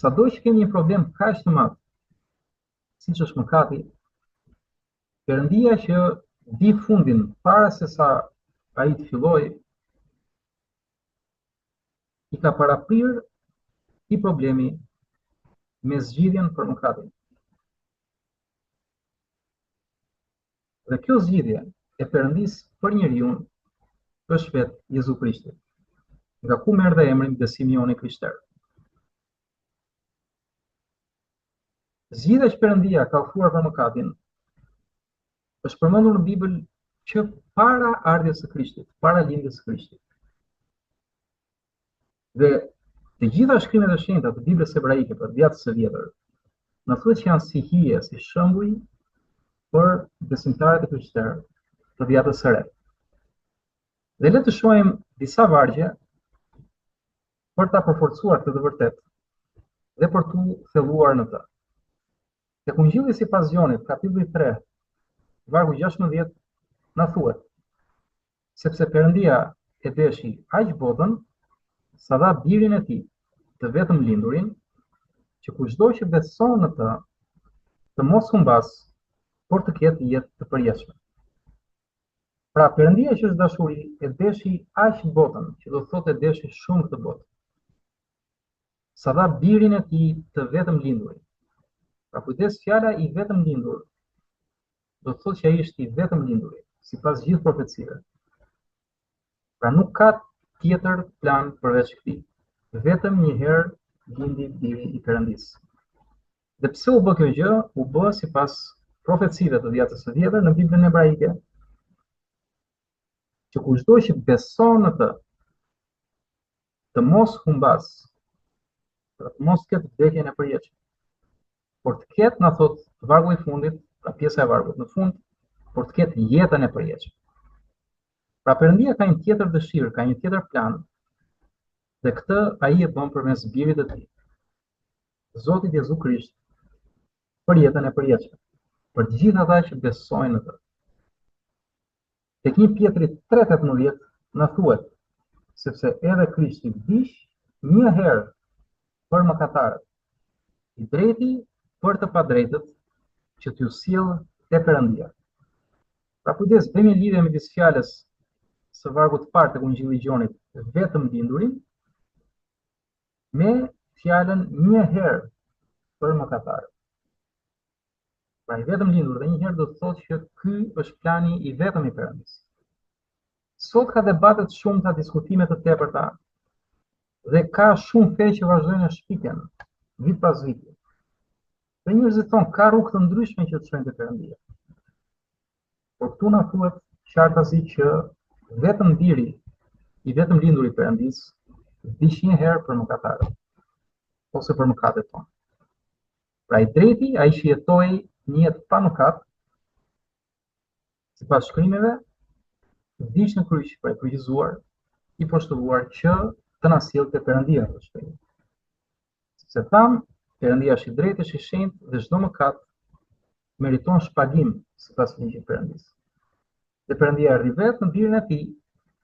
sado që kemi një problem kaq të madh, siç është mëkati, Perëndia që di fundin para se sa ai të fillojë, i ka paraprirë i problemi me zgjidhjen për mëkatin. Dhe kjo zgjidhje e Perëndisë për njeriu është vetë Jezu Krishti, nga ku merr dhe emrin besimi krishter. Zgjidhja që Perëndia ka ofruar për mëkatin është përmendur në Bibël që para ardhjes së Krishtit, para lindjes së Krishtit. Dhe të gjitha shkrimet e shenjta të Biblës hebraike për Vjetën e Vjetër, në thuhet që janë si hije, si shembuj për besimtarët e krishterë të Vjetës së Re. Dhe le të shohim disa vargje për ta përforcuar këtë të vërtetë dhe për tu thelluar në të. Tek Ungjilli sipas Gjonit, kapitulli 3, vargu 16, na thuhet: sepse Perëndia e deshi aq botën, sa dha birin e tij, të vetëm lindurin, që kushdo që beson në të, të mos humbas, por të ketë jetë të përjetshme. Pra Perëndia që është dashuri e deshi aq botën, që do thotë e deshi shumë këtë botë, sa dha birin e tij të vetëm lindurin. Pra kujdes, fjala i vetëm lindur do të thotë që ai është i vetëm linduri, sipas gjithë profecive. Pra nuk ka tjetër plan përveç këtij. Vetëm një herë lindi biri i Perëndisë. Dhe pse u bë kjo gjë? U bë sipas profecive të Vjetës së Vjetër në Biblën hebraike, që kushdo që beson në të mos humbas, të mos ketë vdekjen e përjetshme, por të ketë, na thot vargu i fundit, pra pjesa e vargut në fund, por të ketë jetën e përjetshme. Pra Perëndia ka një tjetër dëshirë, ka një tjetër plan, dhe këtë ai e bën përmes birit të tij, Zotit Jezu Krisht, për jetën e përjetshme, për të gjithë ata që besojnë në të. Tek 1 Pjetri 3:18 na thuhet: sepse edhe Krishti vdiq një herë për mëkatarët, i drejti për të padrejtët, që t'ju sjell te Perëndia. Pra kujdes, bëjmë lidhje midis fjalës së vargut të parë të Ungjillit të Gjonit, vetëm lindurin, me fjalën një herë për mëkatarët. Pra i vetëm lindur dhe një herë do të thotë që ky është plani i vetëm i Perëndisë. Sot ka debate të shumta, diskutime të tepërta, dhe ka shumë fe që vazhdojnë në shpikjen vit pas viti. Dhe njerëzit thonë ka rrugë të ndryshme që të shkojnë te Perëndia. Por këtu na thuhet qartësi që vetëm biri i vetëm lindur i Perëndisë vdiq një herë për mëkatarët, ose për mëkatet tona. Pra i drejti, ai që jetoi një jetë pa mëkat, sipas shkrimeve, vdiq në kryq, pra i kryqëzuar, i poshtulluar që të na sjellte te Perëndia të shpejt. Sepse tham, Perëndia është i drejtë, është i shenjtë dhe çdo mëkat meriton shpagim sipas ligjit të Perëndisë. Dhe Perëndia erdhi vetë në birin e tij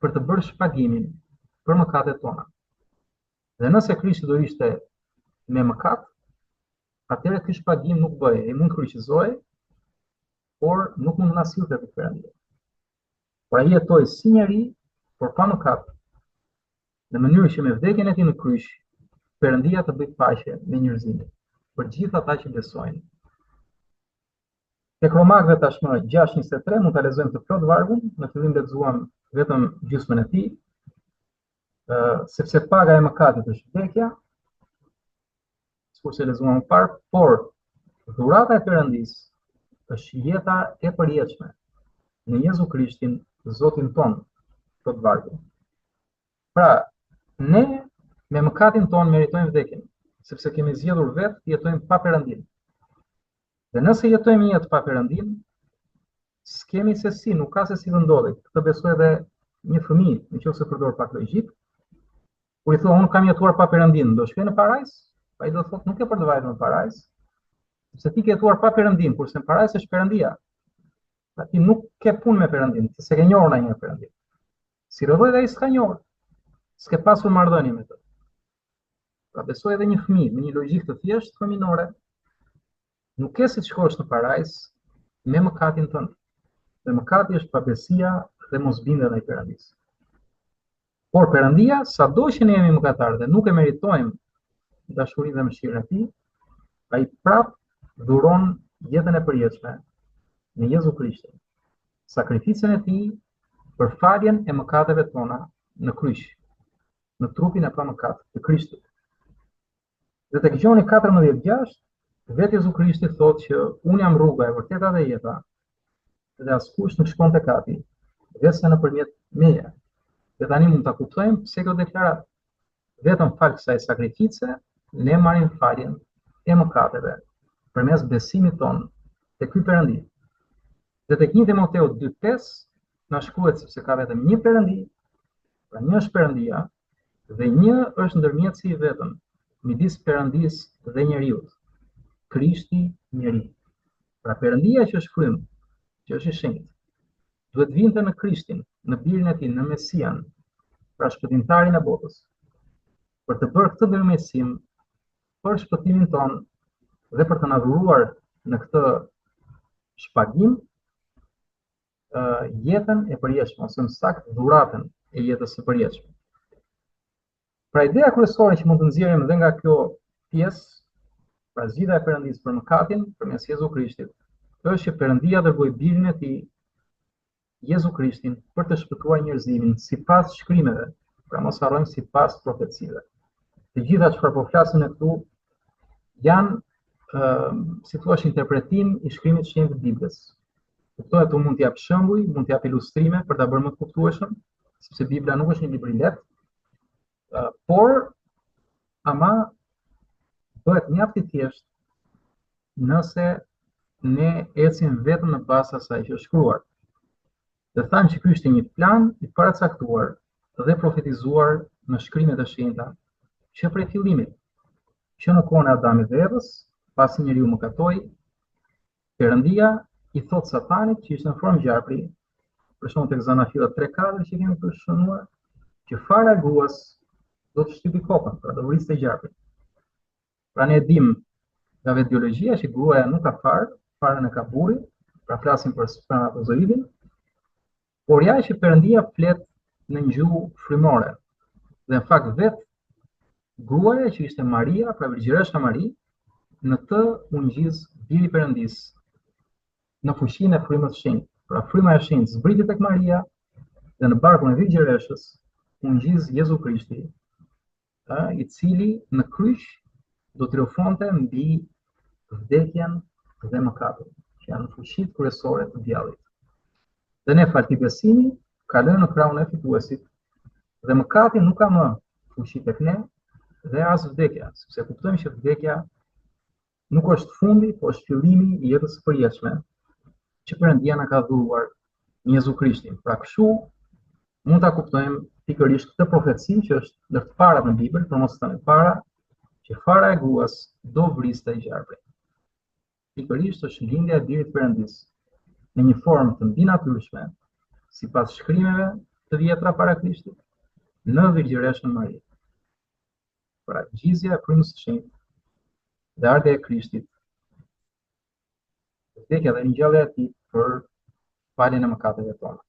për të bërë shpagimin për mëkatet tona. Dhe nëse Krishti do ishte me mëkat, atëherë ky shpagim nuk bëhej, ai mund kryqëzohej, por nuk mund na sillte te Perëndia. Por ai jetoi si njeri, por pa mëkat, në mënyrë që me vdekjen e tij në kryq, Perëndia të bëjë paqe me njerëzimin, për gjithë ata që besojnë. Tek Romakëve tashmë 6:23 mund ta lexojmë të plot vargun, në fillim lexuam vetëm gjysmën e tij, sepse paga e mëkatit është vdekja, sikur se lexuam më parë, por dhurata e Perëndisë është jeta e përjetshme në Jezu Krishtin, Zotin ton, thot vargu. Pra, ne me mëkatin ton meritojmë vdekjen, sepse kemi zgjedhur vetë të jetojmë pa Perëndinë. Dhe nëse jetojmë një jetë pa Perëndinë, s'kemi se si, nuk ka se si të ndodhi. Këtë besoj edhe një fëmijë, nëse përdor pak logjik, kur i thonë unë kam jetuar pa Perëndinë, do shkoj në parajs? Ai do thotë nuk e për të vajtur në parajs, sepse ti ke jetuar pa Perëndinë, kurse në parajs është Perëndia. Pra ti nuk ke punë me Perëndinë, se ke njohur ndonjëherë Perëndinë. Si rrethoj dhe ai s'ka njohur, s'ke pasur marrëdhënie me të. Pra besoj edhe një fëmijë me një logjikë të thjeshtë fëminore, nuk ke si të shkosh në parajs me mëkatin tënd. Dhe mëkati është pabesia dhe mosbindja ndaj Perëndisë. Por Perëndia, sado që ne jemi mëkatarë dhe nuk e meritojmë dashurinë dhe mëshirën e tij, ai prap dhuron jetën e përjetshme në Jezu Krishtin. Sakrificën e tij për faljen e mëkateve tona në kryq, në trupin e pa mëkat të Krishtit. Dhe tek Gjoni 14:6, vetë Jezu Krishti thotë që unë jam rruga e vërteta dhe jeta, dhe askush nuk shkon tek Ati, vetëm nëpërmjet meje. Dhe tani mund ta kuptojmë pse kjo deklaratë. Vetëm fal kësaj sakrifice ne marrim faljen e mëkateve përmes besimit ton tek ky Perëndi. Dhe tek 1 Timoteu 2:5 na shkruhet sepse ka vetëm një Perëndi, pra një është Perëndia, dhe një është ndërmjetësi i vetëm midis Perëndisë dhe njeriut, Krishti njeri. Pra Perëndia që është frymë, që është i shenjtë, duhet vinte në Krishtin, në birin e tij, në Mesian, pra shpëtimtarin e botës, për të bërë këtë ndërmjetësim për shpëtimin ton dhe për të na dhuruar në këtë shpagim jetën e përjetshme, ose më saktë dhuratën e jetës së përjetshme. Pra ideja kryesore që mund të nxjerrim edhe nga kjo pjesë, pra zgjidhja e Perëndisë për mëkatin përmes Jezu Krishtit, është që Perëndia dërgoi birin e tij, Jezu Krishtin, për të shpëtuar njerëzimin sipas shkrimeve, pra mos harrojmë sipas profecive. Të gjitha çfarë po flasim ne këtu janë si thua interpretim i shkrimit të shenjtë të Biblës. Kuptohet, mund të jap shembuj, mund të jap ilustrime për ta bërë më të kuptueshëm, sepse Bibla nuk është një libër i lehtë, por ama bëhet mjaft i thjeshtë nëse ne ecim vetëm në bazë asaj që është shkruar. Dhe thamë që ky është një plan i paracaktuar dhe profetizuar në shkrimet e shenjta, që prej fillimit, që në kohën e Adamit dhe Evës, pasi njeriu mëkatoi, Perëndia i thot Satanit, që ishte në formë gjarpri, për shembull tek Zanafilla 3:4 që kemi përshënuar, që fara e gruas do të shtypi kokën, pra do vriste gjarprin. Pra ne dim nga vetë biologjia që gruaja nuk ka farë, farën e ka burri, pra flasim për spermatozoidin, por ja që Perëndia flet në gjuhë frymore. Dhe në fakt vetë gruaja që ishte Maria, pra Virgjëresha Mari, në të u ngjiz biri Perëndisë në fuqinë e frymës së shenjtë. Pra fryma e shenjtë zbriti tek Maria dhe në barkun e Virgjëreshës u ngjiz Jezu Krishti, i cili në kryq do triumfonte mbi vdekjen dhe mëkatin, që janë fuqitë kryesore të djallit. Dhe ne falti besimi kalojmë në krahun e fituesit dhe mëkati nuk ka më fuqi tek ne dhe as vdekja, sepse kuptojmë që vdekja nuk është fundi, por është fillimi i jetës së përjetshme që Perëndia na ka dhuruar në Jezu Krishtin. Pra kështu mund ta kuptojmë pikërisht këtë profeci që është ndër të parat në Bibël, për mos thënë para, që fara e gruas do vriste gjarprin. Pikërisht është lindja e birit Perëndisë në një formë të mbinatyrshme, sipas shkrimeve të vjetra para Krishtit, në Virgjëreshën Mari. Pra gjizja e frymës së shenjtë dhe ardha e Krishtit, vdekja dhe ringjallja e tij për faljen e mëkateve tona.